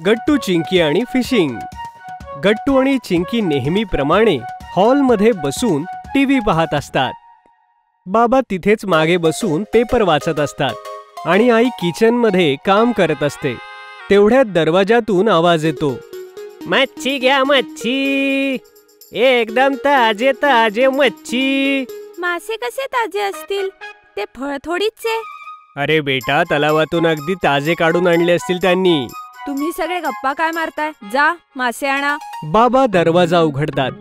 गट्टू, चिंकी आणि फिशिंग. गट्टू आणि चिंकी नेहमीप्रमाणे हॉलमध्ये बसून टीव्ही पाहत असतात. बाबा तिथेच मागे बसून पेपर वाचत असतात आणि आई किचनमध्ये काम करत असते. तेवढ्यात दरवाजातून आवाज येतो, मच्छी घ्या मच्छी, एकदम ताजे ताजे मच्छी. मासे कसे ताजे असतील? ते फळ थोडीच आहे. अरे बेटा, तलावातून अगदी ताजे काढून आणले असतील त्यांनी. तुम्ही सगळे गप्पा काय मारताय? जा मासे आणा. बाबा दरवाजा उघडतात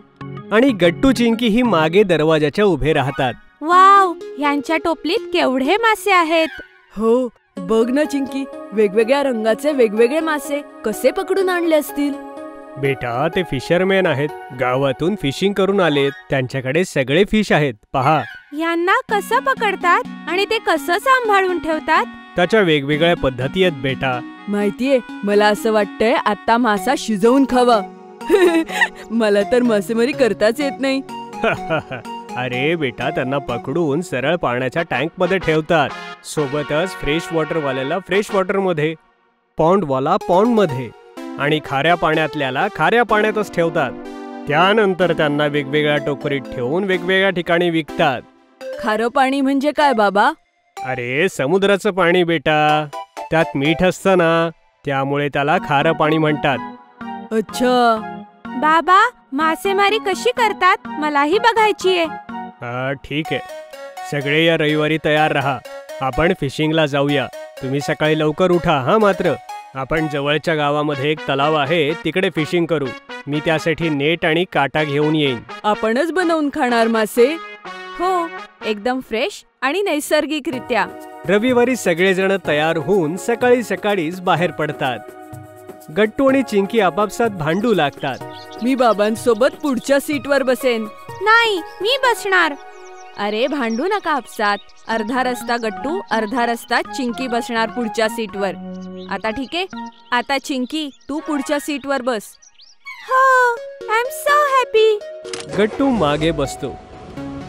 आणि गट्टू, चिंकी ही मागे दरवाजाच्या उभे राहतात. वाव, यांच्या टोपलीत केवढे मासे आहेत. हो, बघ ना चिंकी, वेगवेगळ्या रंगाचे वेगवेगळे मासे कसे पकडून आणले असतील. बेटा, ते फिशरमॅन आहेत. गावातून फिशिंग करून आलेत. त्यांच्याकडे सगळे फिश आहेत. पहा. यांना कसं पकडतात आणि ते कसं सांभाळून ठेवतात? त्याच्या वेगवेगळ्या पद्धती आहेत बेटा. माहितीये, मला असं वाटतंय आता मासा शिजवून खावा. मला तर मासेमारी करताच येत नाही. अरे बेटा, त्यांना पकडून सरळ पाण्याच्या टँक मध्ये ठेवतात. सोबतच फ्रेश वॉटर वाल्याला फ्रेश वॉटर मध्ये, पॉन्ड वाला पॉन्ड मध्ये आणि खाऱ्या पाण्यातल्याला खाऱ्या पाण्यातच ठेवतात. त्यानंतर त्यांना वेगवेगळ्या टोकरीत ठेवून वेगवेगळ्या ठिकाणी विकतात. खारं पाणी म्हणजे काय बाबा? अरे, समुद्राचं पाणी बेटा. त्यात मीठ असतं ना, त्यामुळे त्याला खारं पाणी म्हणतात. अच्छा. बाबा, मासेमारी कशी करतात मलाही बघायची आहे. ठीक आहे, सगळे या रविवारी तयार राहा. आपण फिशिंगला जाऊया. तुम्ही सकाळी लवकर उठा हा. मात्र आपण जवळच्या गावामध्ये एक तलाव आहे, तिकडे फिशिंग करू. मी त्यासाठी नेट आणि काटा घेऊन येईन. आपणच बनवून खाणार मासे? हो, एकदम फ्रेश आणि नैसर्गिकरित्या. रविवारी सगळेजण तयार होऊन सकाळी सकाळीच बाहेर पडतात. गट्टू आणि चिंकी आपापसात भांडू लागतात. मी बाबांसोबत पुढच्या सीटवर बसेन. नाही, मी बसणार. अरे, भांडू नका आपसात. अर्धा रस्ता गट्टू, अर्धा रस्ता चिंकी बसणार पुढच्या सीटवर. आता ठीक आहे? आता चिंकी, तू पुढच्या सीटवर बस. हो, आय एम सो हॅपी. गट्टू मागे बसतो.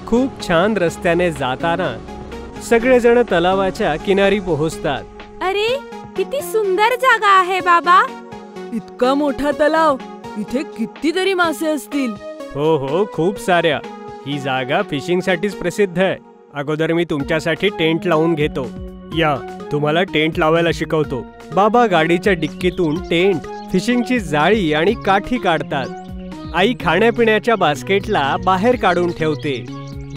खूप छान रस्त्याने जाताना सगळेजण तलावाच्या किनारी पोहोचतात. अरे, किती सुंदर जागा आहे बाबा. इतका मोठा तलाव, इथे कितीतरी मासे असतील. हो हो, खूप साऱ्या. ही जागा फिशिंग साठीच प्रसिद्ध आहे. अगोदर मी तुमच्यासाठी टेंट लावून घेतो. या, तुम्हाला टेंट लावायला शिकवतो. बाबा गाडीच्या डिक्कीतून टेंट, फिशिंगची जाळी आणि काठी काढतात. आई खाण्यापिण्याच्या बास्केटला बाहेर काढून ठेवते.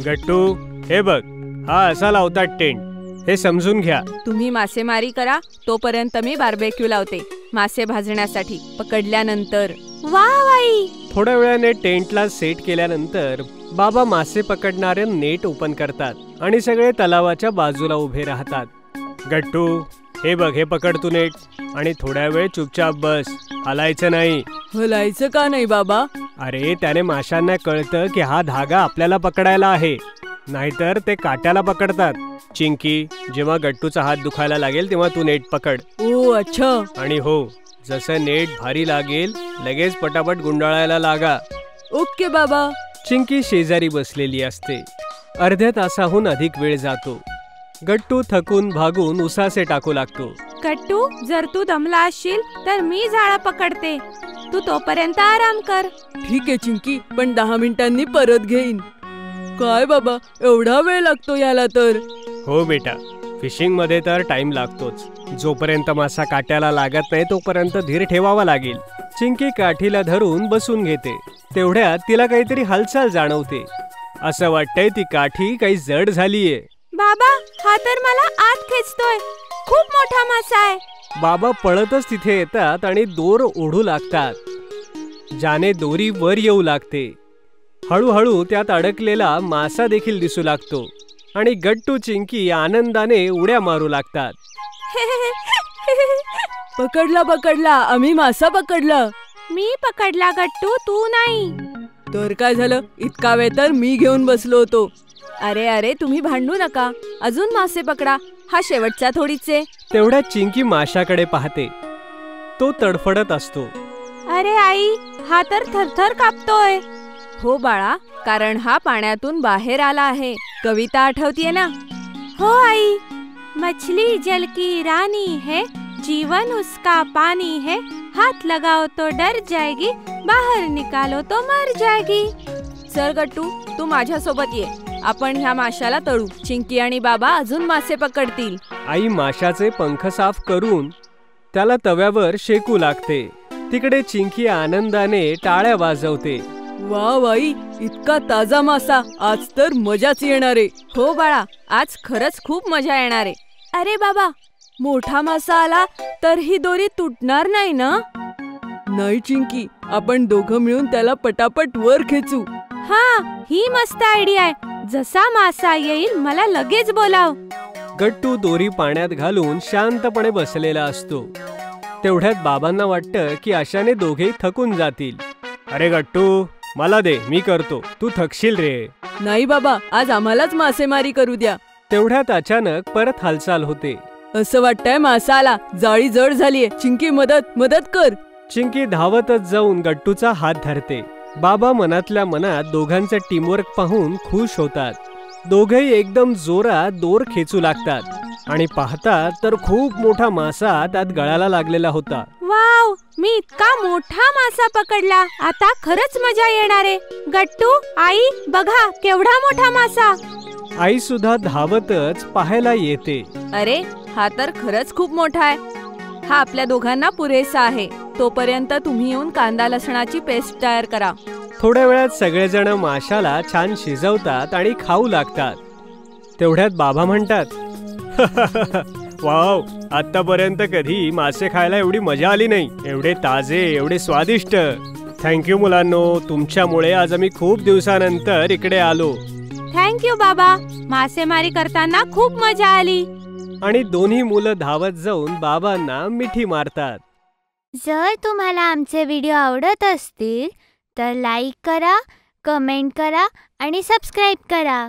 गट्टू, हे बघ, हा असा लावतात टेंट. हे समजून घ्या. तुम्ही मासेमारी करा, तोपर्यंत मी बार्बेक्यू लावते मासे भाजण्यासाठी. पकडल्यानंतर. वाव आई. थोड्या वेळाने टेंटला सेट केल्यानंतर बाबा मासे पकडणारे नेट ओपन करतात आणि सगळे तलावाच्या बाजूला उभे राहतात. गट्टू, हे बघ, हे पकड तू नेट आणि थोड्या वेळ चुपचाप बस. हलायचं नाही. हलायचं का नाही बाबा? अरे, त्याने माशांना कळतं की हा धागा आपल्याला पकडायला आहे, नाहीतर ते काट्याला पकडतात. चिंकी, जेव्हा गट्टूचा हात दुखायला लागेल तेव्हा तू नेट पकड. ओ अच्छा. आणि हो, जसं नेट भारी लागेल लगेच पटापट गुंडाळायला लागा. ओके बाबा. चिंकी शेजारी बसलेली असते. अर्ध्या तासाहून अधिक वेळ जातो. गट्टू थकून भागून उसासे टाकू लागतो. गट्टू, जर तू दमला असशील तर मी जाळं पकडते. तू तोपर्यंत आराम कर. ठीक आहे चिंकी, पण 10 मिनिटांनी परत घेईन. काय बाबा, एवढा वेळ लागतो याला तर? हो बेटा, फिशिंग मध्ये तर टाइम लागतोच. जोपर्यंत मासा काट्याला लागत नाही तोपर्यंत धीर ठेवावा लागेल. चिंकी काठीला धरून बसून घेते. तेवढ्यात तिला काहीतरी हालचाल जाणवते. असं वाटतंय ती काठी काही जड झालीये. बाबा, हा तर मला आत खेचतोय. खूप मोठा मासा आहे. बाबा पळतच तिथे येतात आणि दोर ओढू लागतात. ज्याने दोरी वर येऊ लागते. हळूहळू त्यात अडकलेला मासा देखील दिसू लागतो आणि गट्टू, चिंकी आनंदाने उड्या मारू लागतात. पकडला पकडला, आम्ही मासा पकडला. मी पकडला गट्टू, तू नाही. तर काय झालं? इतका वेळ तर मी घेऊन बसलो होतो. अरे अरे, तुम्ही भांडू नका. अजून मासे पकडा. हा शेवटचा थोडीचे. तेवढ्यात चिंकी माशाकडे पाहते. तो तडफडत असतो. अरे आई, हा तर थरथर कापतोय. हो बाळा, कारण हा पाण्यातून बाहेर आला आहे. कविता आठवतीये ना? हो आई. मछली जल की रानी है, जीवन उसका पानी है, हाथ लगाओ तो डर जाएगी, बाहर निकालो तो मर जाएगी. चल गट्टू, तू माझ्यासोबत ये. आपण ह्या माशाला तळू. चिंकी आणि बाबा अजून मासे पकडतील. आई माशाचे पंख साफ करून त्याला तव्यावर शेकू लागते. तिकडे चिंकी आनंदाने टाळ्या वाजवते. वा बाई, इतका ताजा मासा, आज तर मजाच येणार आहे. हो बाळा, आज खरंच खूप मजा येणार आहे. अरे बाबा, मोठा मासा आला तर ही दोरी तुटणार नाही ना? नाही चिंकी, आपण दोघं मिळून त्याला पटापट वर खेचू. हा, ही मस्त आयडिया आहे. जसा मासा येईल मला लगेच बोलाव. गट्टू दोरी पाण्यात घालून शांतपणे बसलेला असतो. तेवढ्यात बाबांना वाटतं की अशाने दोघेही थकून जातील. अरे गट्टू, मला दे, मी करतो, तू थकशील रे. नाही बाबा, आज आम्हालाच मासेमारी करू द्या. तेवढ्यात अचानक परत हालचाल होते. असं वाटतंय मासा आला, जाळी जड झालीये. चिंकी, मदत मदत कर. चिंकी धावतच जाऊन गट्टूचा हात धरते. बाबा मनातल्या मनात दोघांचे टीमवर्क पाहून खुश होतात. दोघेही एकदम जोरात दोर खेचू लागतात आणि पाहतात तर खूप मोठा मासा त्यात गळाला लागलेला होता. वाव, मी इतका मोठा मासा पकडला. आता खरंच मजा येणार आहे. गट्टू, आई बघा केवढा मोठा मासा. आई सुद्धा धावतच पाहायला येते. अरे, हा तर खरंच खूप मोठा आहे. हा आपल्या दोघांना पुरेसा आहे. तोपर्यंत तुम्ही येऊन कांदा लसणाची पेस्ट तयार करा. थोड्या वेळात सगळेजण माशाला छान शिजवतात आणि खाऊ लागतात. तेवढ्यात बाबा म्हणतात, वाव, आतापर्यंत कधी मासे खायला एवढी मजा आली नाही. एवढे ताजे, एवढे स्वादिष्ट. थँक्यू मुलांनो, तुमच्यामुळे आज आम्ही खूप दिवसानंतर इकडे आलो. थँक्यू बाबा, मासेमारी करताना खूप मजा आली. आणि दोन्ही मुलं धावत जाऊन बाबांना मिठी मारतात. जर तुम्हाला आमचे व्हिडिओ आवडत असतील तर लाईक करा, कमेंट करा आणि सबस्क्राईब करा.